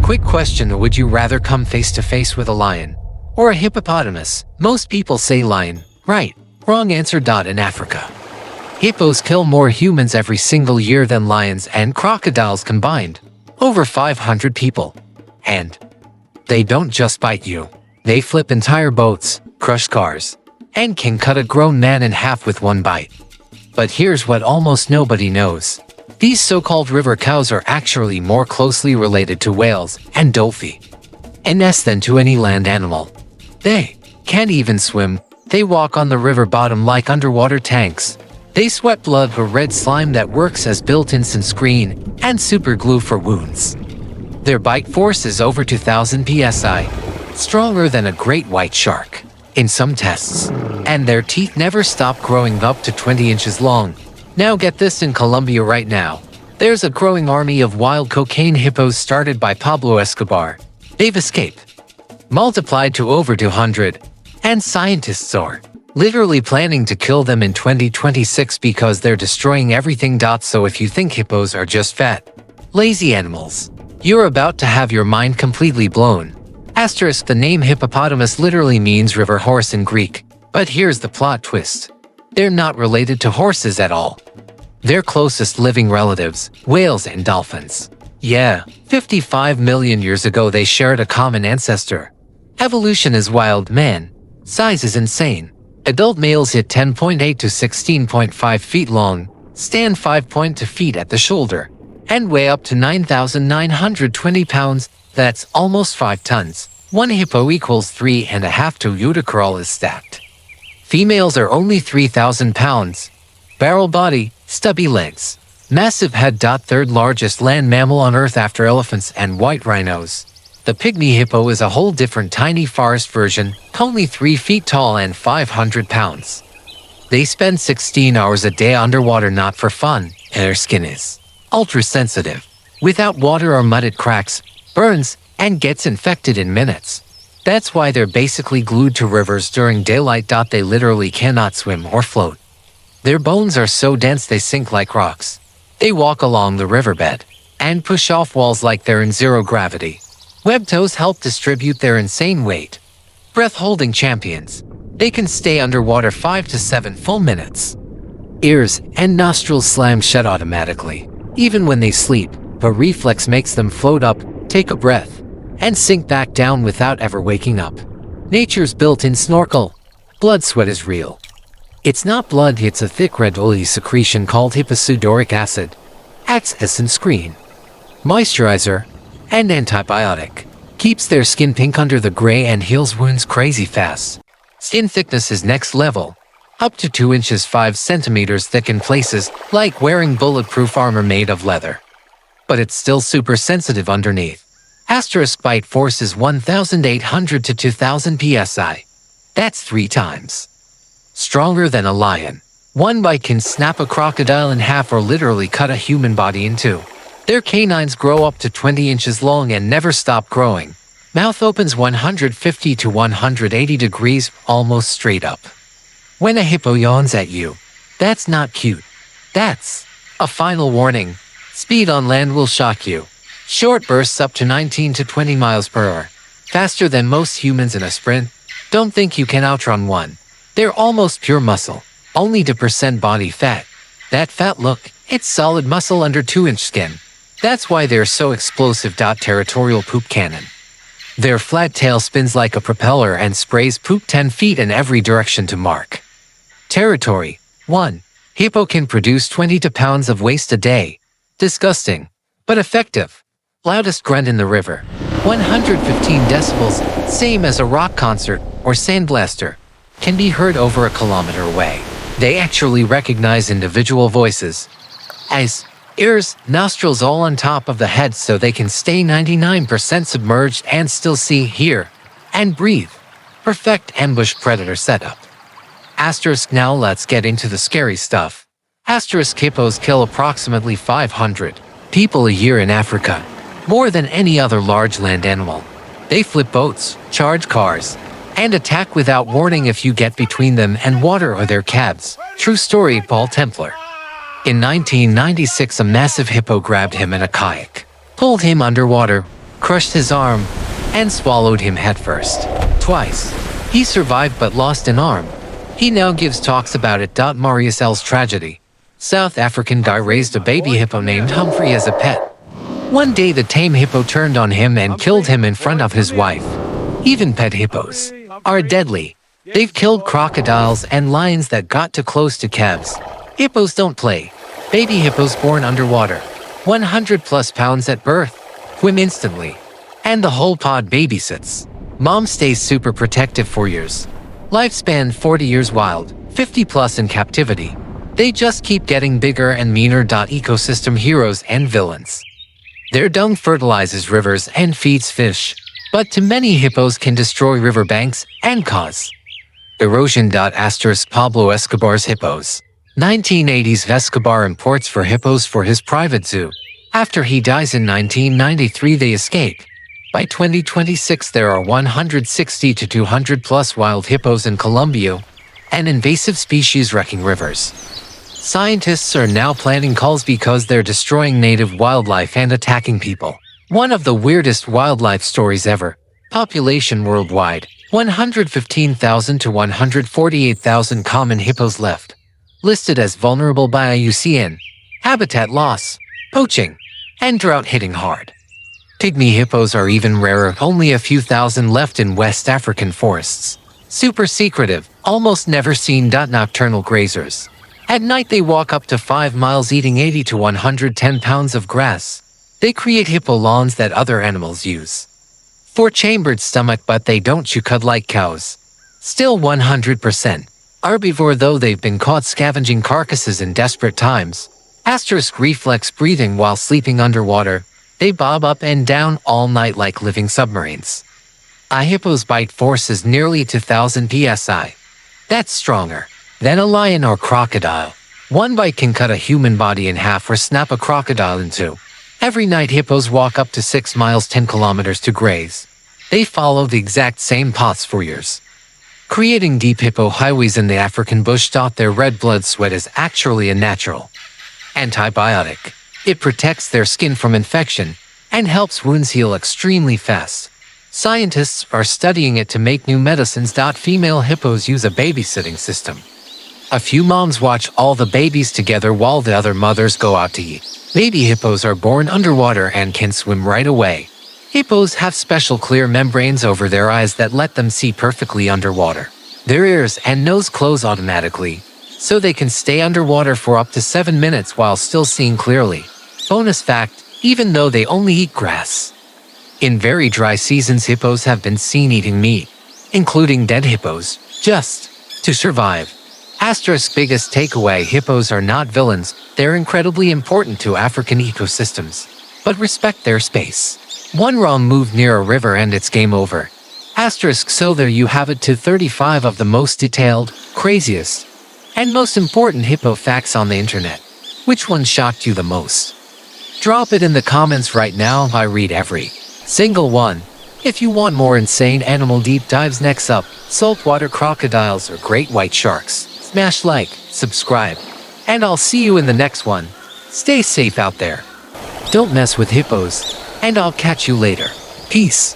Quick question, would you rather come face to face with a lion or a hippopotamus? Most people say lion. Right. Wrong answer. In Africa, hippos kill more humans every single year than lions and crocodiles combined. Over 500 people. And they don't just bite you. They flip entire boats, crush cars, and can cut a grown man in half with one bite. But here's what almost nobody knows. These so-called river cows are actually more closely related to whales and dolphins than to any land animal. They can't even swim. They walk on the river bottom like underwater tanks. They sweat blood or red slime that works as built-in sunscreen and super glue for wounds. Their bite force is over 2,000 psi, stronger than a great white shark in some tests. And their teeth never stop growing up to 20 inches long. Now get this, in Colombia right now, there's a growing army of wild cocaine hippos started by Pablo Escobar. They've escaped, multiplied to over 200, and scientists are literally planning to kill them in 2026 because they're destroying everything. So if you think hippos are just fat, lazy animals, you're about to have your mind completely blown. Asterisk, the name hippopotamus literally means river horse in Greek. But here's the plot twist. They're not related to horses at all. Their closest living relatives, whales and dolphins. Yeah, 55 million years ago they shared a common ancestor. Evolution is wild, man. Size is insane. Adult males hit 10.8 to 16.5 feet long, stand 5.2 feet at the shoulder, and weigh up to 9,920 pounds. That's almost 5 tons. One hippo equals 3.5 to Uticral is stacked. Females are only 3,000 pounds. Barrel body, stubby legs, massive head. Third largest land mammal on Earth after elephants and white rhinos. The pygmy hippo is a whole different tiny forest version, only 3 feet tall and 500 pounds. They spend 16 hours a day underwater, not for fun, and their skin is ultra-sensitive. Without water or mud it cracks, burns, and gets infected in minutes. That's why they're basically glued to rivers during daylight. They literally cannot swim or float. Their bones are so dense they sink like rocks. They walk along the riverbed and push off walls like they're in zero gravity. Web toes help distribute their insane weight. Breath-holding champions. They can stay underwater 5 to 7 full minutes. Ears and nostrils slam shut automatically, even when they sleep. A reflex makes them float up, take a breath, and sink back down without ever waking up. Nature's built-in snorkel. Blood sweat is real. It's not blood, it's a thick red oily secretion called hyposudoric acid. Acts as sunscreen, moisturizer, and antibiotic. Keeps their skin pink under the gray and heals wounds crazy fast. Skin thickness is next level. Up to 2 inches 5 centimeters thick in places, like wearing bulletproof armor made of leather. But it's still super sensitive underneath. Asterisk, bite force is 1,800 to 2,000 psi. That's 3 times stronger than a lion. One bite can snap a crocodile in half or literally cut a human body in two. Their canines grow up to 20 inches long and never stop growing. Mouth opens 150 to 180 degrees, almost straight up. When a hippo yawns at you, that's not cute. That's a final warning. Speed on land will shock you. Short bursts up to 19 to 20 miles per hour. Faster than most humans in a sprint. Don't think you can outrun one. They're almost pure muscle. Only 2% body fat. That fat, look, it's solid muscle under 2-inch skin. That's why they're so explosive. Territorial poop cannon. Their flat tail spins like a propeller and sprays poop 10 feet in every direction to mark territory. 1. Hippo can produce 22 pounds of waste a day. Disgusting, but effective. Loudest grunt in the river. 115 decibels, same as a rock concert or sandblaster. Can be heard over a kilometer away. They actually recognize individual voices. Eyes, ears, nostrils all on top of the head so they can stay 99% submerged and still see, hear, and breathe. Perfect ambush predator setup. Asterisk, now let's get into the scary stuff. Asterisk, hippos kill approximately 500 people a year in Africa. More than any other large land animal. They flip boats, charge cars, and attack without warning if you get between them and water or their calves. True story, Paul Templar. In 1996, a massive hippo grabbed him in a kayak, pulled him underwater, crushed his arm and swallowed him headfirst. Twice. He survived but lost an arm. He now gives talks about it. Marius L's tragedy. South African guy raised a baby hippo named Humphrey as a pet. One day the tame hippo turned on him and killed him in front of his wife. Even pet hippos are deadly. They've killed crocodiles and lions that got too close to calves. Hippos don't play. Baby hippos born underwater, 100 plus pounds at birth, swim instantly. And the whole pod babysits. Mom stays super protective for years. Lifespan 40 years wild, 50 plus in captivity. They just keep getting bigger and meaner. Ecosystem heroes and villains. Their dung fertilizes rivers and feeds fish, but too many hippos can destroy riverbanks and cause erosion. Pablo Escobar's hippos. 1980s Escobar imports for hippos for his private zoo. After he dies in 1993, they escape. By 2026, there are 160 to 200 plus wild hippos in Colombia, an invasive species wrecking rivers. Scientists are now planning culls because they're destroying native wildlife and attacking people. One of the weirdest wildlife stories ever. Population worldwide, 115,000 to 148,000 common hippos left. Listed as vulnerable by IUCN. Habitat loss, poaching, and drought hitting hard. Pygmy hippos are even rarer, only a few thousand left in West African forests. Super secretive, almost never seen. Nocturnal grazers. At night they walk up to 5 miles eating 80 to 110 pounds of grass. They create hippo lawns that other animals use. Four-chambered stomach, but they don't chew cud like cows. Still 100% herbivore, though they've been caught scavenging carcasses in desperate times. Reflex breathing while sleeping underwater. They bob up and down all night like living submarines. A hippo's bite force is nearly 2,000 psi. That's stronger than a lion or crocodile. One bite can cut a human body in half or snap a crocodile in two. Every night hippos walk up to 6 miles 10 kilometers to graze. They follow the exact same paths for years, creating deep hippo highways in the African bush. Their red blood sweat is actually a natural antibiotic. It protects their skin from infection and helps wounds heal extremely fast. Scientists are studying it to make new medicines. Female hippos use a babysitting system. A few moms watch all the babies together while the other mothers go out to eat. Baby hippos are born underwater and can swim right away. Hippos have special clear membranes over their eyes that let them see perfectly underwater. Their ears and nose close automatically, so they can stay underwater for up to 7 minutes while still seeing clearly. Bonus fact, even though they only eat grass. In very dry seasons, hippos have been seen eating meat, including dead hippos, just to survive. Biggest takeaway: hippos are not villains. They're incredibly important to African ecosystems, but respect their space. One wrong move near a river and it's game over. So there you have it, to 35 of the most detailed, craziest, and most important hippo facts on the internet. Which one shocked you the most? Drop it in the comments right now. I read every single one. If you want more insane animal deep dives, next up, saltwater crocodiles or great white sharks. Smash like, subscribe, and I'll see you in the next one. Stay safe out there. Don't mess with hippos, and I'll catch you later. Peace.